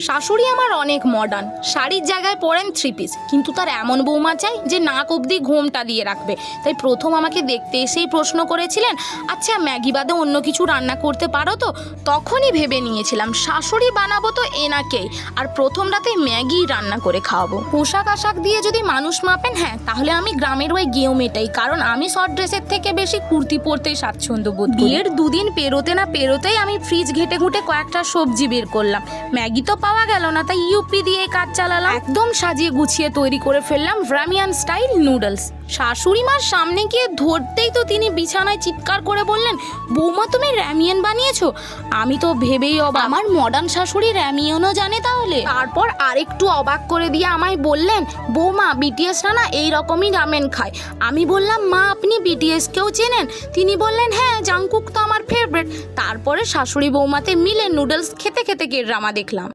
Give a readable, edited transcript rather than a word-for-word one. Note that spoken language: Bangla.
শাশুড়ি আমার অনেক মডার্ন, শাড়ির জায়গায় পরেন থ্রি পিস, কিন্তু তার এমন বৌমা চাই যে নাক অবধি ঘোমটা দিয়ে রাখবে। তাই প্রথম আমাকে দেখতে এসেই প্রশ্ন করেছিলেন, আচ্ছা ম্যাগি বাদে অন্য কিছু রান্না করতে পারো তো? তখনই ভেবে নিয়েছিলাম শাশুড়ি বানাবো তো এনাকেই, আর প্রথম রাতে ম্যাগি রান্না করে খাওয়াবো। পোশাক আশাক দিয়ে যদি মানুষ মাপেন, হ্যাঁ তাহলে আমি গ্রামের ওই গেও মেটাই, কারণ আমি শর্ট ড্রেসের থেকে বেশি কুর্তি পরতেই স্বাচ্ছন্দ্য বোধ করি। বিয়ের দুদিন পেরোতে না পেরোতেই আমি ফ্রিজ ঘেটে ঘুটে কয়েকটা সবজি বের করলাম। ম্যাগি তো পাওয়া গেল না, তাই ইউপি দিয়ে কাজ চালালাম। একদম সাজিয়ে গুছিয়ে তৈরি করে ফেললাম রামিয়ান স্টাইল নুডলস। শাশুড়ি মার সামনে গিয়ে ধরতেই তো তিনি বিছানায় চিৎকার করে বললেন, বৌমা তুমি র্যামিয়ান বানিয়েছো? আমি তো ভেবেই অবাক, আমার মডার্ন শাশুড়ি র্যামিয়ানও জানে তাহলে? তারপর আরেকটু অবাক করে দিয়ে আমায় বললেন, বৌমা বিটিএসরা না এইরকমই রামেন খায়। আমি বললাম, মা আপনি বিটিএসকেও চেনেন? তিনি বললেন, হ্যাঁ জাংকুক তো আমার ফেভারিট। তারপরে শাশুড়ি বৌমাতে মিলে নুডলস খেতে খেতে কে ড্রামা দেখলাম।